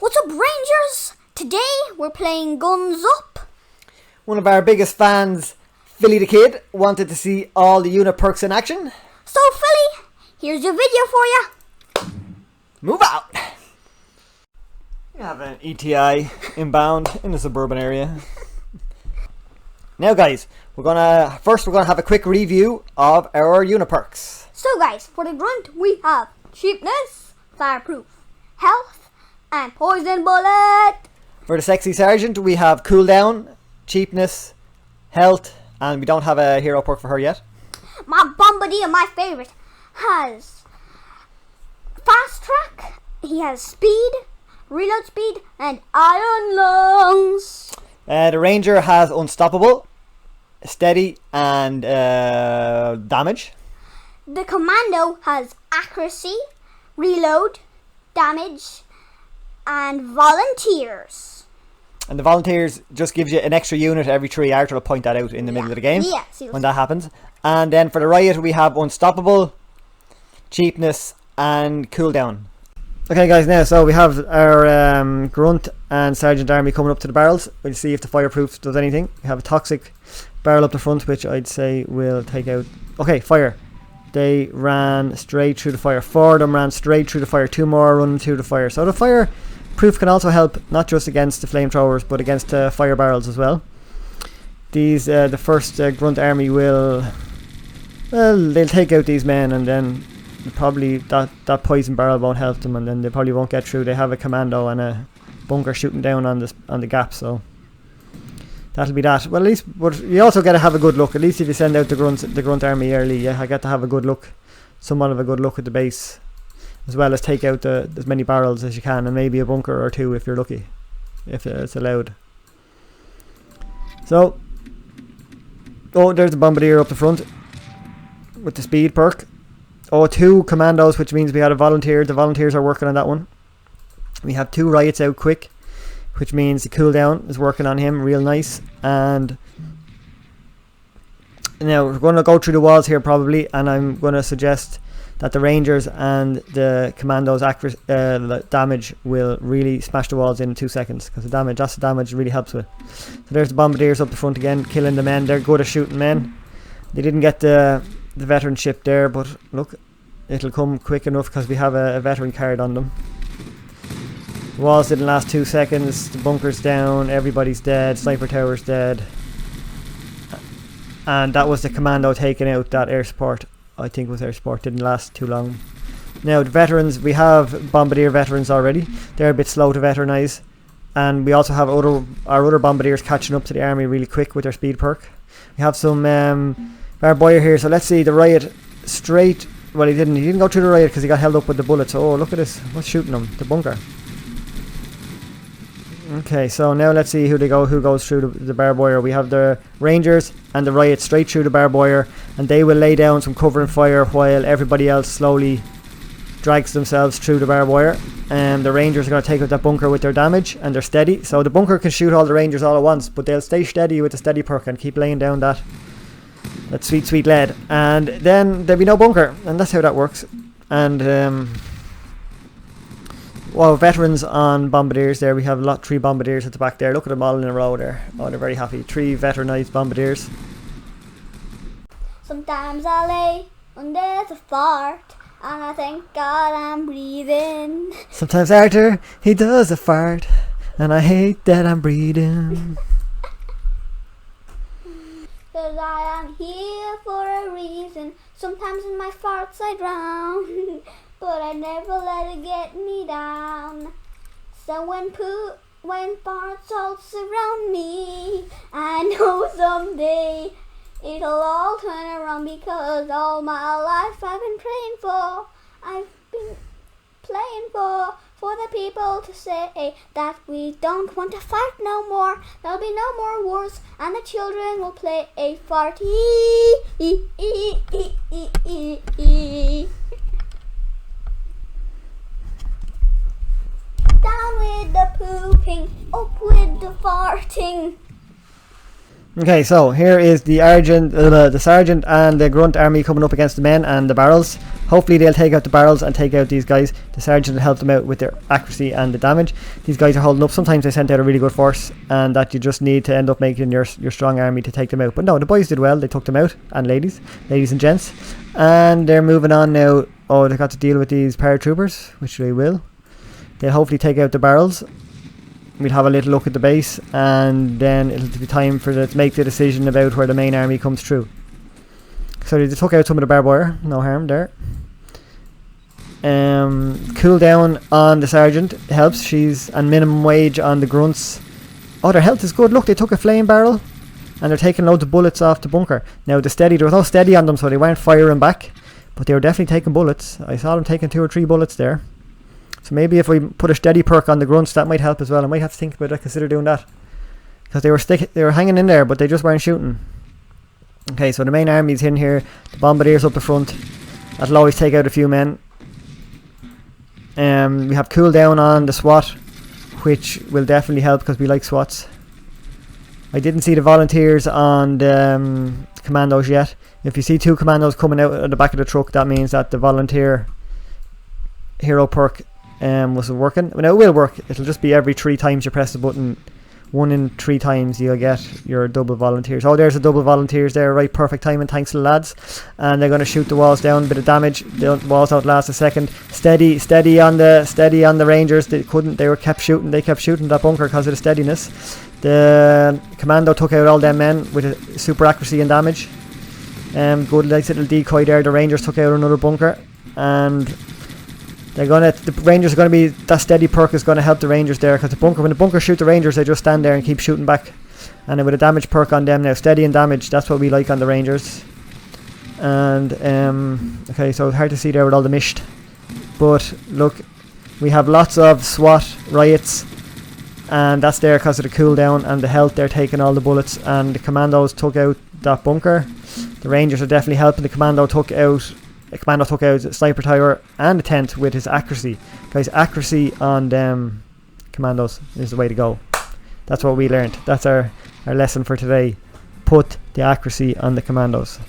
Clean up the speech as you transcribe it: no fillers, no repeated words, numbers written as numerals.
What's up, Rangers? Today we're playing Guns Up. One of our biggest fans, Philly the Kid, wanted to see all the unit perks in action. So Philly, here's your video for you. Move out! We have an ETI inbound in the suburban area. Now guys, we're gonna have a quick review of our unit perks. So guys, for the grunt we have cheapness, fireproof, health, and poison bullet. For the sexy sergeant we have cooldown, cheapness, health, and we don't have a hero perk for her yet. My bombardier, my favorite, has fast track, he has speed, reload speed, and iron lungs. The ranger has unstoppable, steady, and damage. The commando has accuracy, reload, damage, and volunteers. And the volunteers just gives you an extra unit every 3 hours. I'll point that out in the middle of the game when that happens. And then for the riot we have unstoppable, cheapness, and cooldown. Okay guys, now so we have our grunt and sergeant army coming up to the barrels. We'll see if the fireproof does anything. We have a toxic barrel up the front, which I'd say will take out. Okay, fire. They ran straight through the fire. 4 of them ran straight through the fire. 2 more are running through the fire. So the fire proof can also help not just against the flamethrowers but against fire barrels as well. These the first grunt army will, well, they'll take out these men, and then probably that poison barrel won't help them, and then they probably won't get through. They have a commando and a bunker shooting down on the gap, so that'll be that. Well, at least, but you also got to have a good look. At least if you send out the grunt army early, yeah, I got to have a good look, somewhat of a good look at the base, as well as take out as many barrels as you can, and maybe a bunker or 2 if you're lucky, if it's allowed. So, oh, there's the bombardier up the front with the speed perk. Oh, 2 commandos, which means we had a volunteer. The volunteers are working on that one. We have 2 riots out quick, which means the cooldown is working on him real nice. And now we're going to go through the walls here probably, and I'm going to suggest that the rangers and the commandos damage will really smash the walls in 2 seconds, because that's the damage really helps with. So there's the bombardiers up the front again, killing the men. They're good at shooting men. They didn't get the veteran ship there, but look, it'll come quick enough because we have a veteran card on them. The walls didn't last 2 seconds. The bunker's down, everybody's dead, sniper tower's dead, and that was the commando taking out that air support. I think it was air support, didn't last too long. Now the veterans, we have bombardier veterans already. They're a bit slow to veteranize, and we also have our other bombardiers catching up to the army really quick with their speed perk. We have some Barboyer here, so let's see the riot straight. Well, he didn't go through the riot because he got held up with the bullets. Oh, look at this, what's shooting him? The bunker. Okay, so now let's see who goes through the Barboyer. We have the rangers and the riot straight through the Barboyer, and they will lay down some cover and fire while everybody else slowly drags themselves through the Barboyer. And the rangers are going to take out that bunker with their damage, and they're steady, so the bunker can shoot all the rangers all at once, but they'll stay steady with the steady perk and keep laying down that sweet lead, and then there'll be no bunker, and that's how that works. And well, veterans on bombardiers there. We have 3 bombardiers at the back there. Look at them all in a row there. Oh, they're very happy. 3 veteranized bombardiers. Sometimes I lay under the fart and I thank God I'm breathing. Sometimes Arthur, he does a fart and I hate that I'm breathing. 'Cause I am here for a reason. Sometimes in my farts I drown, but I never let it get me down. So when farts all surround me, I know someday it'll all turn around, because all my life I've been praying for. I've been playing for the people to say that we don't want to fight no more. There'll be no more wars, and the children will play a farty. Down with the pooping, up with the farting. Okay, so here is the sergeant and the grunt army coming up against the men and the barrels. Hopefully they'll take out the barrels and take out these guys. The sergeant will help them out with their accuracy and the damage. These guys are holding up. Sometimes they sent out a really good force, and that you just need to end up making your strong army to take them out. But no, the boys did well. They took them out, and ladies and gents. And they're moving on now. Oh, they've got to deal with these paratroopers, which they will. They'll hopefully take out the barrels. We'll have a little look at the base, and then it'll be time for them to make the decision about where the main army comes through. So they took out some of the barbed wire, no harm there. Cool down on the sergeant helps. And minimum wage on the grunts. Oh, their health is good. Look, they took a flame barrel, and they're taking loads of bullets off the bunker. Now there was no steady on them, so they weren't firing back, but they were definitely taking bullets. I saw them taking 2 or 3 bullets there. So maybe if we put a steady perk on the grunts, that might help as well. I might have to think about it, consider doing that. Because they were hanging in there, but they just weren't shooting. Okay, so the main army's in here. The bombardiers up the front. That'll always take out a few men. We have cooldown on the SWAT, which will definitely help because we like SWATs. I didn't see the volunteers on the commandos yet. If you see 2 commandos coming out of the back of the truck, that means that the volunteer hero perk was working. Well, it will work. It'll just be every 3 times you press the button. 1 in 3 times you'll get your double volunteers. Oh, there's a double volunteers there. Right, perfect timing. Thanks to the lads. And they're going to shoot the walls down. Bit of damage. The walls outlast a second. Steady on the Rangers. They kept shooting. They kept shooting that bunker because of the steadiness. The commando took out all them men with a super accuracy and damage. Good, nice little decoy there. The Rangers took out another bunker, and the Rangers are gonna be, that steady perk is gonna help the Rangers there, because when the bunker shoot the Rangers, they just stand there and keep shooting back. And then with a damage perk on them now, steady and damage, that's what we like on the Rangers. And okay, so hard to see there with all the mist, but look, we have lots of SWAT riots, and that's there because of the cooldown and the health. They're taking all the bullets, and the commandos took out that bunker. The Rangers are definitely helping. The commando took out sniper tower and the tent with his accuracy. Guys, accuracy on them commandos is the way to go. That's what we learned. That's our lesson for today. Put the accuracy on the commandos.